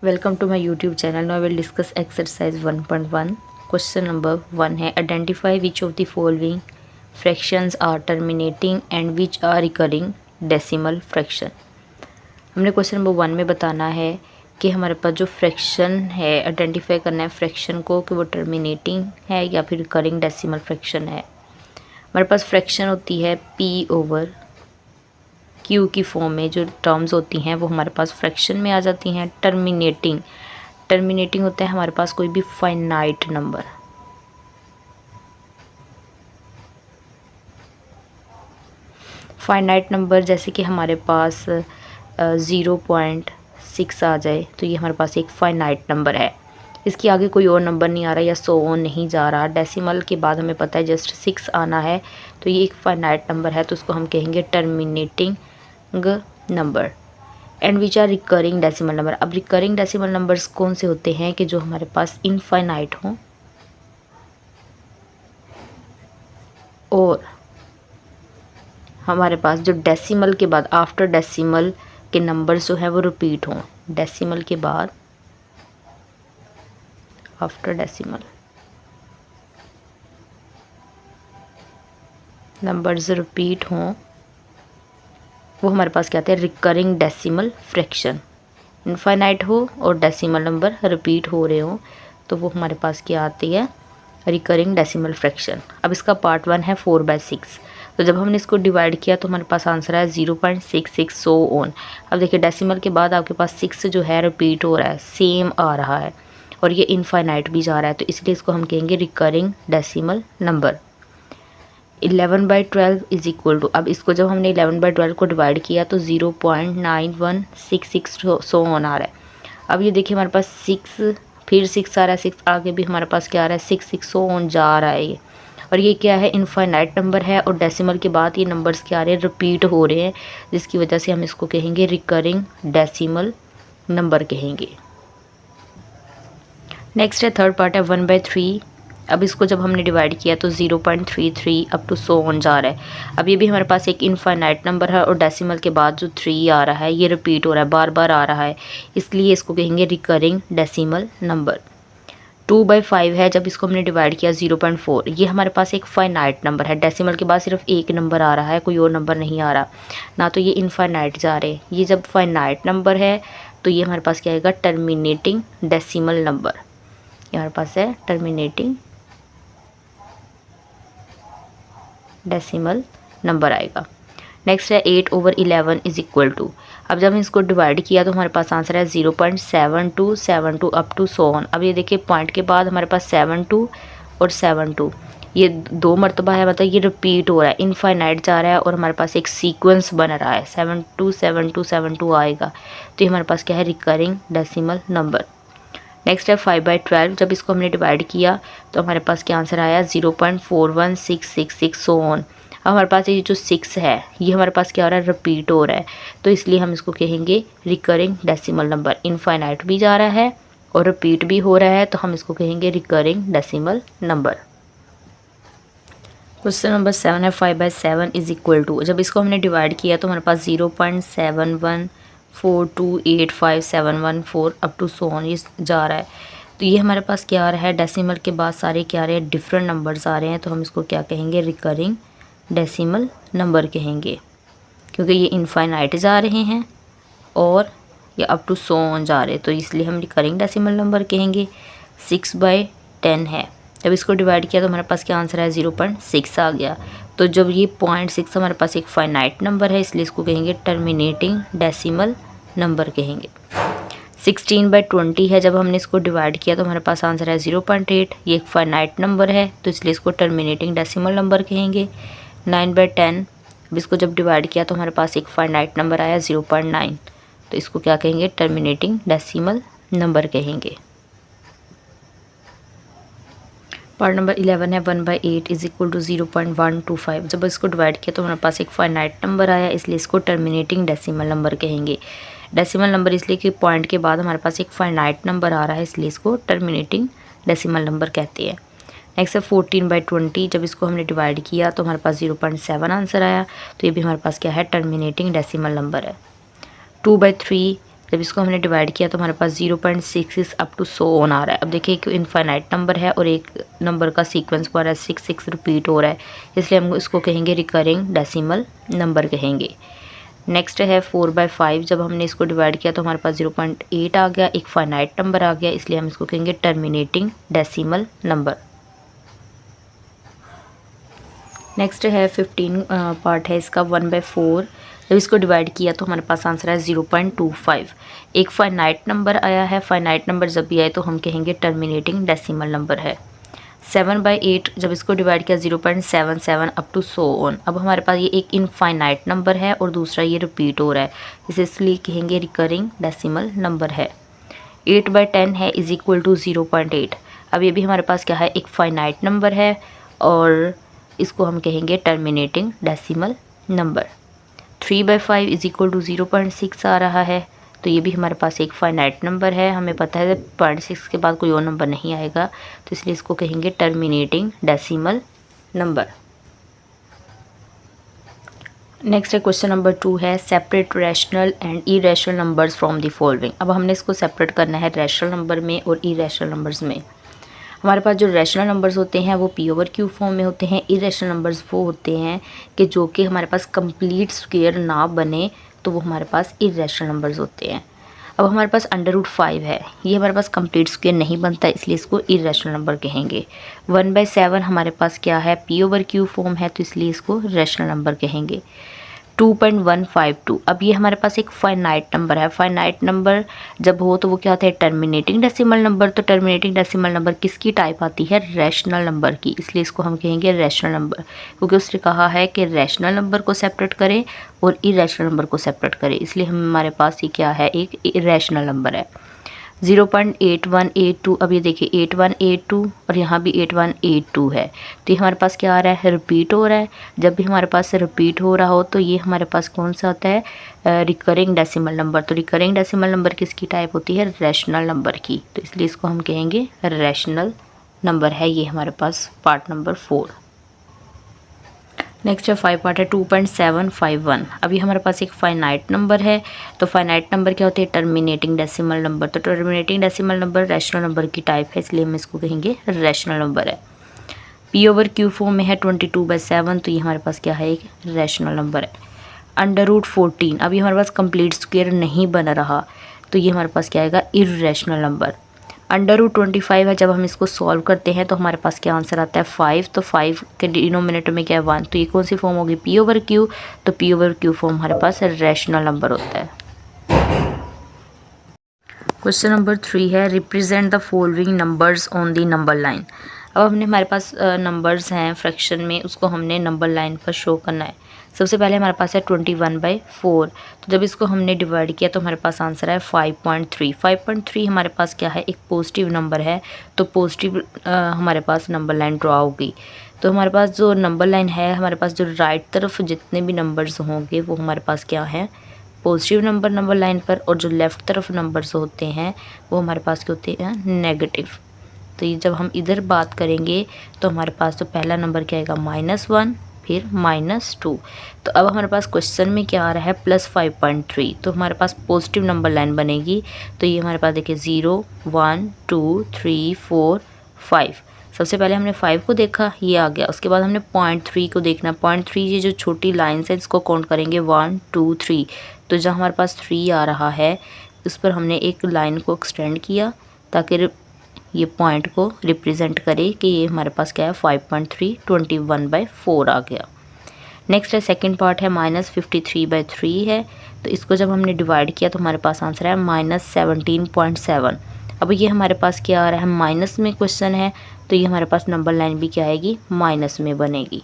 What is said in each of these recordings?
Welcome to my YouTube channel. Now will discuss exercise 1.1। Question number 1 है identify which of the following fractions are terminating and which are recurring decimal fraction. हमने question number 1 में बताना है कि हमारे पास जो fraction है identify करना है फ्रैक्शन को कि वो टर्मिनेटिंग है या फिर रिकरिंग डेसिमल फ्रैक्शन है। हमारे पास फ्रैक्शन होती है P/Q की फॉर्म में जो टर्म्स होती हैं वो हमारे पास फ्रैक्शन में आ जाती हैं। टर्मिनेटिंग होता है हमारे पास कोई भी फाइनाइट नंबर। फाइनाइट नंबर जैसे कि हमारे पास 0.6 आ जाए तो ये हमारे पास एक फाइनाइट नंबर है। इसके आगे कोई और नंबर नहीं आ रहा या सो ऑन नहीं जा रहा। डेसिमल के बाद हमें पता है जस्ट 6 आना है तो ये एक फाइनाइट नंबर है, तो उसको हम कहेंगे terminating number. And which are recurring decimal number. अब रिकरिंग डेसिमल नंबर्स कौन से होते हैं कि जो हमारे पास इनफाइनाइट हों और हमारे पास जो डेसिमल के बाद आफ्टर डेसिमल के नंबर्स जो है वो रिपीट हों। डेसिमल के बाद आफ्टर डेसिमल नंबर्स रिपीट हों, वो हमारे पास क्या आते हैं रिकरिंग डेसिमल फ्रैक्शन। इनफाइनाइट हो और डेसिमल नंबर रिपीट हो रहे हो तो वो हमारे पास क्या आती है रिकरिंग डेसिमल फ्रैक्शन। अब इसका पार्ट 1 है 4/6। तो जब हमने इसको डिवाइड किया तो हमारे पास आंसर है 0.66 सो ऑन। अब देखिए डेसिमल के बाद आपके पास 6 जो है रिपीट हो रहा है, सेम आ रहा है और ये इनफाइनाइट भी जा रहा है, तो इसलिए इसको हम कहेंगे recurring decimal number. 11/12 is equal to, अब इसको जब हमने 11/12 को डिवाइड किया तो 0.9166 सो ऑन आ रहा है। अब ये देखिए हमारे पास 6 फिर 6 आ रहा है, 6 आगे भी हमारे पास क्या आ रहा है 6 सो ऑन जा रहा है ये। और ये क्या है इनफाइनाइट नंबर है और डेसिमल के बाद ये नंबर्स क्या आ रहे हैं रिपीट हो रहे हैं, जिसकी वजह से हम इसको कहेंगे रिकरिंग डेसिमल नंबर कहेंगे। नेक्स्ट है थर्ड पार्ट है 1/3। अब इसको जब हमने डिवाइड किया तो 0.33 अप टू सो ऑन जा रहा है। अब ये भी हमारे पास एक इनफाइनाइट नंबर है और डेसिमल के बाद जो 3 आ रहा है ये रिपीट हो रहा है, बार बार आ रहा है, इसलिए इसको कहेंगे रिकरिंग डेसिमल नंबर। 2/5 है, जब इसको हमने डिवाइड किया 0.4, ये हमारे पास एक फाइनाइट नंबर है। डेसिमल के बाद सिर्फ एक नंबर आ रहा है, कोई और नंबर नहीं आ रहा ना, तो ये इनफाइनाइट जा रहे। ये जब फाइनाइट नंबर है तो ये हमारे पास क्या आएगा टर्मिनेटिंग डेसिमल नंबर। ये हमारे पास है टर्मिनेटिंग डेसिमल नंबर आएगा। नेक्स्ट है 8/11 इज इक्वल टू, अब जब हम इसको डिवाइड किया तो हमारे पास आंसर है 0.7272 अप टू सो ऑन। अब ये देखिए पॉइंट के बाद हमारे पास 72 और 72 ये 2 मरतबा है, मतलब ये रिपीट हो रहा है, इनफाइनाइट जा रहा है और हमारे पास एक सीक्वेंस बन रहा है 72 72 72 आएगा, तो ये हमारे पास क्या है रिकरिंग डेसिमल नंबर। नेक्स्ट है 5/12, जब इसको हमने डिवाइड किया तो हमारे पास क्या आंसर आया 0.41666 सो ऑन। अब हमारे पास ये जो 6 है ये हमारे पास क्या हो रहा है रिपीट हो रहा है, तो इसलिए हम इसको कहेंगे रिकरिंग डेसिमल नंबर। इनफाइनाइट भी जा रहा है और रिपीट भी हो रहा है, तो हम इसको कहेंगे recurring decimal number. Question number 7 है 5/7 इज इक्वल टू, जब इसको हमने डिवाइड किया तो हमारे पास 0.7142857114 अप टू सो ऑन ये जा रहा है, तो ये हमारे पास क्या आ रहा है डेसिमल के बाद सारे क्या आ रहे हैं डिफरेंट नंबर्स आ रहे हैं, तो हम इसको क्या कहेंगे रिकरिंग डेसिमल नंबर कहेंगे, क्योंकि ये इनफाइनाइट जा रहे हैं और ये अप टू सो ऑन जा रहे हैं, तो इसलिए हम रिकरिंग डेसिमल नंबर कहेंगे। 6/10 है, जब इसको डिवाइड किया तो हमारे पास क्या आंसर है 0.6 आ गया, तो जब ये 0.6 हमारे पास एक फाइनाइट नंबर है इसलिए इसको कहेंगे टर्मिनेटिंग डेसिमल नंबर कहेंगे। 16/20 है, जब हमने इसको डिवाइड किया तो हमारे पास आंसर है 0.8, ये एक फाइनाइट नंबर है तो इसलिए इसको टर्मिनेटिंग डेसिमल नंबर कहेंगे। 9/10, अब इसको जब डिवाइड किया तो हमारे पास एक फाइनाइट नंबर आया 0.9, तो इसको क्या कहेंगे टर्मिनेटिंग डेसिमल नंबर कहेंगे। पार्ट नंबर 11 है 1/8 इज इक्वल टू 0.125, जब इसको डिवाइड किया तो हमारे पास एक फाइनाइट नंबर आया इसलिए इसको टर्मिनेटिंग डेसिमल नंबर कहेंगे। डेसिमल नंबर इसलिए कि पॉइंट के बाद हमारे पास एक फाइनाइट नंबर आ रहा है इसलिए इसको टर्मिनेटिंग डेसिमल नंबर कहते हैं। नेक्स्ट है 14/20, जब इसको हमने डिवाइड किया तो हमारे पास 0.7 आंसर आया, तो ये भी हमारे पास क्या है टर्मिनेटिंग डेसिमल नंबर है। 2/3, जब इसको हमने डिवाइड किया तो हमारे पास 0.66 अप टू सो ऑन आ रहा है। अब देखिए कि इनफाइनाइट नंबर है और एक नंबर का सीक्वेंस पर 6 रिपीट हो रहा है, इसलिए हम इसको कहेंगे रिकरिंग डेसिमल नंबर कहेंगे। नेक्स्ट है 4/5। जब हमने इसको डिवाइड किया तो हमारे पास 0.8 आ गया, एक फाइनाइट नंबर आ गया, इसलिए हम इसको कहेंगे टर्मिनेटिंग डेसिमल नंबर। नेक्स्ट है 15 पार्ट है इसका 1/4। जब इसको डिवाइड किया तो हमारे पास आंसर है 0.25। एक फाइनाइट नंबर आया है, फाइनाइट नंबर जब भी आए तो हम कहेंगे टर्मिनेटिंग डेसिमल नंबर है। 7/8 जब इसको डिवाइड किया 0.77 अप टू सो ऑन। अब हमारे पास ये एक इनफाइनाइट नंबर है और दूसरा ये रिपीट हो रहा है, इसे इसलिए कहेंगे रिकरिंग डेसिमल नंबर है। 8/10 है इज इक्वल टू 0.8। अब ये भी हमारे पास क्या है, एक फाइनाइट नंबर है और इसको हम कहेंगे terminating decimal number. 3/5 is equal to 0.6 आ रहा है, तो ये भी हमारे पास एक फाइनाइट नंबर है, हमें पता है 0.6 के बाद कोई और नंबर नहीं आएगा, तो इसलिए इसको कहेंगे टर्मिनेटिंग डेसिमल नंबर। नेक्स्ट है क्वेश्चन नंबर 2 है separate rational and irrational numbers from the following. अब हमने इसको सेपरेट करना है रैशनल नंबर में और इरेशनल नंबर्स में। हमारे पास जो रैशनल नंबर्स होते हैं वो P/Q फॉर्म में होते हैं। इरेशनल नंबर्स वो होते हैं कि जो कि हमारे पास कंप्लीट स्क्वायर ना बने, तो वो हमारे पास इरेशनल नंबर्स होते हैं। अब हमारे पास √5 है, ये हमारे पास कंप्लीट स्क्वायर नहीं बनता, इसलिए इसको इरेशनल नंबर कहेंगे। 1/7 हमारे पास क्या है, P/Q फॉर्म है, तो इसलिए इसको रैशनल नंबर कहेंगे। 2.152 अब ये हमारे पास एक फाइनाइट नंबर है। फाइनाइट नंबर जब हो तो वो क्या होता है, टर्मिनेटिंग डेसिमल नंबर। तो टर्मिनेटिंग डेसिमल नंबर किसकी टाइप आती है, रैशनल नंबर की, इसलिए इसको हम कहेंगे रैशनल नंबर, क्योंकि उसने कहा है कि रैशनल नंबर को सेपरेट करें और इरेशनल नंबर को सेपरेट करें, इसलिए हमारे पास ये क्या है, एक इरेशनल नंबर है। 0.8182 अब ये देखिए 8182 और यहाँ भी 8182 है, तो ये हमारे पास क्या आ रहा है, रिपीट हो रहा है। जब भी हमारे पास रिपीट हो रहा हो तो ये हमारे पास कौन सा होता है, रिकरिंग डेसिमल नंबर। तो रिकरिंग डेसिमल नंबर किसकी टाइप होती है, रैशनल नंबर की, तो इसलिए इसको हम कहेंगे रैशनल नंबर है ये हमारे पास पार्ट नंबर 4। नेक्स्ट है 5 पार्ट है 2.751। अभी हमारे पास एक फाइनाइट नंबर है, तो फाइनाइट नंबर क्या होते हैं, टर्मिनेटिंग डेसिमल नंबर। तो terminating decimal number rational number की टाइप है, इसलिए हम इसको कहेंगे रैशनल नंबर है। P/Q फॉर्म में है 22/7, तो ये हमारे पास क्या है, एक रैशनल नंबर है। √14 अभी हमारे पास कंप्लीट स्क्वायर नहीं बन रहा, तो ये हमारे पास क्या आएगा, इर्रेशनल नंबर। √25 है, जब हम इसको सॉल्व करते हैं तो हमारे पास क्या आंसर आता है, 5। तो 5 के डिनोमिनेटर में क्या है, 1, तो ये कौन सी फॉर्म होगी, P/Q। तो P/Q फॉर्म हमारे पास रैशनल नंबर होता है। क्वेश्चन नंबर 3 है represent the following numbers on the number line. अब हमने हमारे पास नंबर्स हैं फ्रैक्शन में, उसको हमने नंबर लाइन पर शो करना है। सबसे पहले हमारे पास है 21/4, तो जब इसको हमने डिवाइड किया तो हमारे पास आंसर है 5.3। 5.3 हमारे पास क्या है, एक पॉजिटिव नंबर है, तो पॉजिटिव हमारे पास नंबर लाइन ड्रॉ होगी। तो हमारे पास जो नंबर लाइन है, हमारे पास जो राइट तरफ जितने भी नंबर्स होंगे वो हमारे पास क्या है, पॉजिटिव नंबर लाइन पर, और जो लेफ़्ट तरफ नंबर्स होते हैं वो हमारे पास क्या होते हैं, नेगेटिव। तो ये जब हम इधर बात करेंगे तो हमारे पास तो पहला नंबर क्या आएगा, -1, फिर -2। तो अब हमारे पास क्वेश्चन में क्या आ रहा है, +5.3, तो हमारे पास पॉजिटिव नंबर लाइन बनेगी। तो ये हमारे पास देखिए 0, 1, 2, 3, 4, 5। सबसे पहले हमने 5 को देखा, ये आ गया। उसके बाद हमने 0.3 को देखना। 0.3 ये जो छोटी लाइन्स है इसको काउंट करेंगे 1, 2, 3। तो जहाँ हमारे पास 3 आ रहा है उस पर हमने एक लाइन को एक्सटेंड किया ताकि ये पॉइंट को रिप्रेजेंट करे कि ये हमारे पास क्या है, 5.3 21/4 आ गया। नेक्स्ट है सेकंड पार्ट है -53/3 है, तो इसको जब हमने डिवाइड किया तो हमारे पास आंसर है -17.7। अब ये हमारे पास क्या आ रहा है, माइनस में क्वेश्चन है, तो ये हमारे पास नंबर लाइन भी क्या आएगी, माइनस में बनेगी।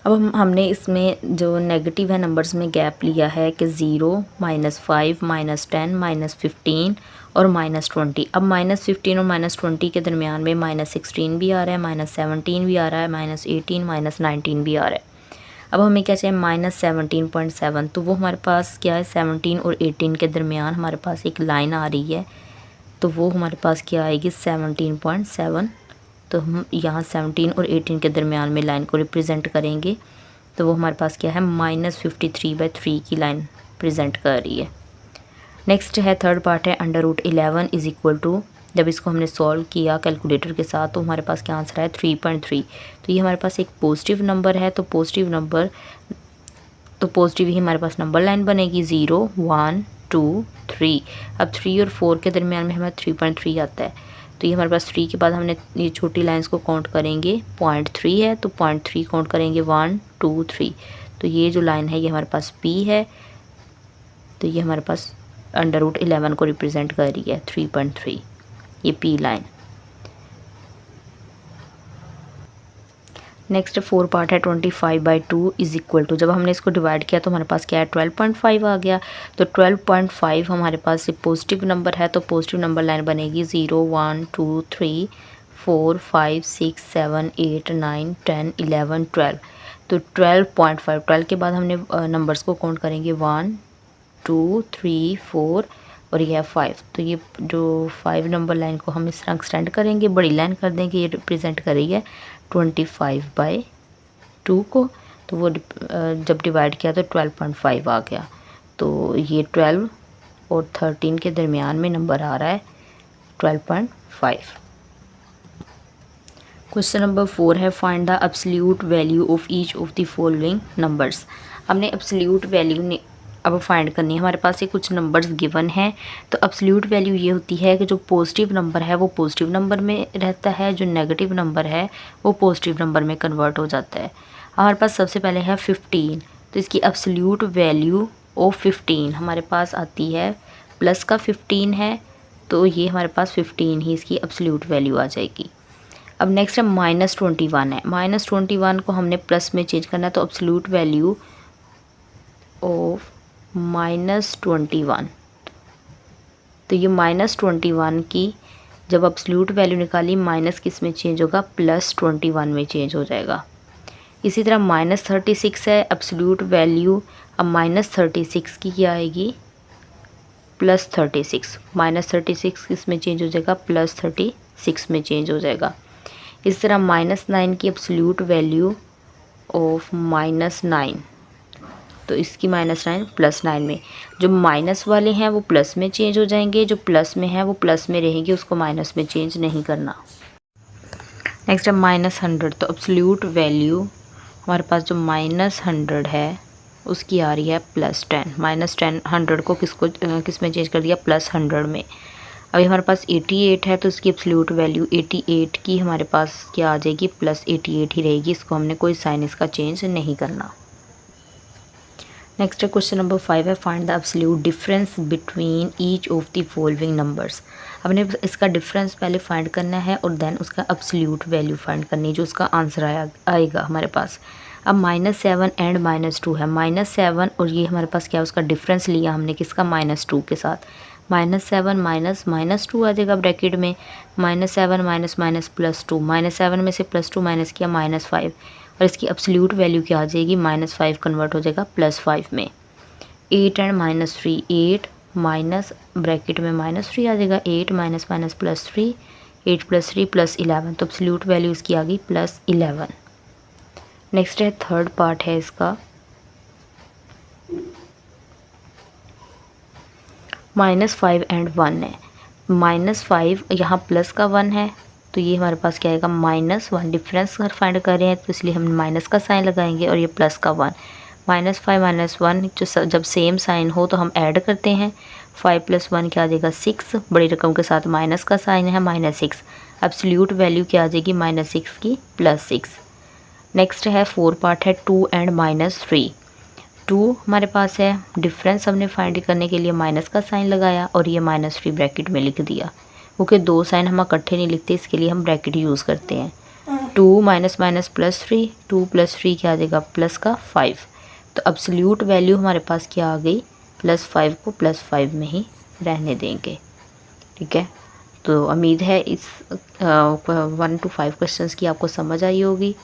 अब हमने इसमें जो नेगेटिव है नंबर्स में गैप लिया है कि 0, -5, -10, -15 और -20। अब -15 और -20 के दरमियान में -16 भी आ रहा है, -17 भी आ रहा है, -18, -19 भी आ रहा है। अब हमें क्या चाहिए, -17.7, तो वो हमारे पास क्या है, 17 और 18 के दरमियान हमारे पास एक लाइन आ रही है, तो वो हमारे पास क्या आएगी, 17.7। तो हम यहाँ 17 और 18 के दरमियान में लाइन को रिप्रेजेंट करेंगे, तो वो हमारे पास क्या है, -53/3 की लाइन रिप्रेजेंट कर रही है। नेक्स्ट है थर्ड पार्ट है √11 इज़ इक्वल टू, जब इसको हमने सॉल्व किया कैलकुलेटर के साथ तो हमारे पास क्या आंसर है 3.3। तो ये हमारे पास एक पॉजिटिव नंबर है, तो पॉजिटिव ही हमारे पास नंबर लाइन बनेगी 0 1 2 3। अब 3 और 4 के दरमियान में हमारा 3.3 आता है, तो ये हमारे पास 3 के बाद हमने ये छोटी लाइंस को काउंट करेंगे, 0.3 है तो 0.3 काउंट करेंगे 1 2 3। तो ये जो लाइन है ये हमारे पास P है, तो ये हमारे पास √11 को रिप्रेजेंट कर रही है 3.3, ये P लाइन। नेक्स्ट 4 पार्ट है 25/2 इज़ इक्वल टू, जब हमने इसको डिवाइड किया तो हमारे पास क्या है 12.5 आ गया। तो 12.5 हमारे पास पॉजिटिव नंबर है, तो पॉजिटिव नंबर लाइन बनेगी 0 1 2 3 4 5 6 7 8 9 10 11 12। तो 12.5, 12 के बाद हमने नंबर्स को काउंट करेंगे 1 2 3 4 और ये है 5। तो ये जो 5 नंबर लाइन को हम इस तरह एक्सटेंड करेंगे, बड़ी लाइन कर देंगे, ये रिप्रेजेंट कर रही है 25/2 को। तो वो जब डिवाइड किया तो 12.5 आ गया। तो ये 12 और 13 के दरमियान में नंबर आ रहा है 12.5। क्वेश्चन नंबर 4 है find the absolute value of each of the following numbers. हमने एब्सोल्यूट वैल्यू अब फाइंड करनी है। हमारे पास ये कुछ नंबर्स गिवन हैं, तो एब्सोल्यूट वैल्यू ये होती है कि जो पॉजिटिव नंबर है वो पॉजिटिव नंबर में रहता है, जो नेगेटिव नंबर है वो पॉजिटिव नंबर में कन्वर्ट हो जाता है। हमारे पास सबसे पहले है 15, तो इसकी एब्सोल्यूट वैल्यू ऑफ 15 हमारे पास आती है, प्लस का 15 है तो ये हमारे पास 15 ही इसकी एब्सोल्यूट वैल्यू आ जाएगी। अब नेक्स्ट है -21 है, -21 को हमने प्लस में चेंज करना है, तो एब्सोल्यूट वैल्यू ऑफ -21, तो ये -21 की जब एब्सोल्यूट वैल्यू निकाली माइनस किस में चेंज होगा, +21 में चेंज हो जाएगा। इसी तरह -36 है एब्सोल्यूट वैल्यू, अब -36 की क्या आएगी, +36, -36 किस में चेंज हो जाएगा, +36 में चेंज हो जाएगा। इस तरह -9 की एब्सोल्यूट वैल्यू ऑफ -9, तो इसकी -9 +9 में, जो माइनस वाले हैं वो प्लस में चेंज हो जाएंगे, जो प्लस में है वो प्लस में रहेंगे, उसको माइनस में चेंज नहीं करना। नेक्स्ट है -100, तो एब्सोल्यूट वैल्यू हमारे पास जो -100 है उसकी आ रही है +10, -10 100 को किस में चेंज कर दिया, +100 में। अभी हमारे पास 88 है, तो इसकी एब्सोल्यूट वैल्यू 88 की हमारे पास क्या आ जाएगी, +88 ही रहेगी, इसको हमने कोई साइन इसका चेंज नहीं करना। नेक्स्ट क्वेश्चन नंबर 5 है find the absolute difference between each of the following numbers. हमने इसका डिफरेंस पहले फाइंड करना है और देन उसका एब्सोल्यूट वैल्यू फाइंड करनी है, जो उसका आंसर आएगा हमारे पास। अब -7 एंड -2 है, -7 और ये हमारे पास क्या है, उसका डिफरेंस लिया हमने किसका, -2 के साथ। -7 -2 आ जाएगा ब्रैकेट में, -7 -+2, -7 में से +2 माइनस किया -5, और इसकी एब्सोल्यूट वैल्यू क्या आ जाएगी, -5 कन्वर्ट हो जाएगा +5 में। 8 एंड -3, 8 माइनस ब्रैकेट में -3 आ जाएगा, 8 -+3, 8 + 3 +11, तो एब्सोल्यूट वैल्यू इसकी आ गई +11। नेक्स्ट है थर्ड पार्ट है इसका, -5 एंड 1 है, -5 यहाँ प्लस का 1 है, तो ये हमारे पास क्या आएगा, -1, डिफरेंस अगर फाइंड कर रहे हैं तो इसलिए हम माइनस का साइन लगाएंगे, और ये प्लस का 1, -5 -1 जो जब सेम साइन हो तो हम ऐड करते हैं, 5 + 1 क्या आ जाएगा 6, बड़ी रकम के साथ माइनस का साइन है -6, एब्सोल्यूट वैल्यू क्या आ जाएगी, -6 की +6। नेक्स्ट है 4 पार्ट है 2 एंड -3, 2 हमारे पास है, डिफरेंस हमने फाइंड करने के लिए माइनस का साइन लगाया और ये -3 ब्रैकेट में लिख दिया, क्योंकि 2 साइन हम इकट्ठे नहीं लिखते, इसके लिए हम ब्रैकेट यूज़ करते हैं। 2 -+3, 2 + 3 क्या आ जाएगा, प्लस का 5, तो एब्सोल्यूट वैल्यू हमारे पास क्या आ गई, +5 को +5 में ही रहने देंगे। ठीक है, तो उम्मीद है इस 1 to 5 क्वेश्चंस की आपको समझ आई होगी।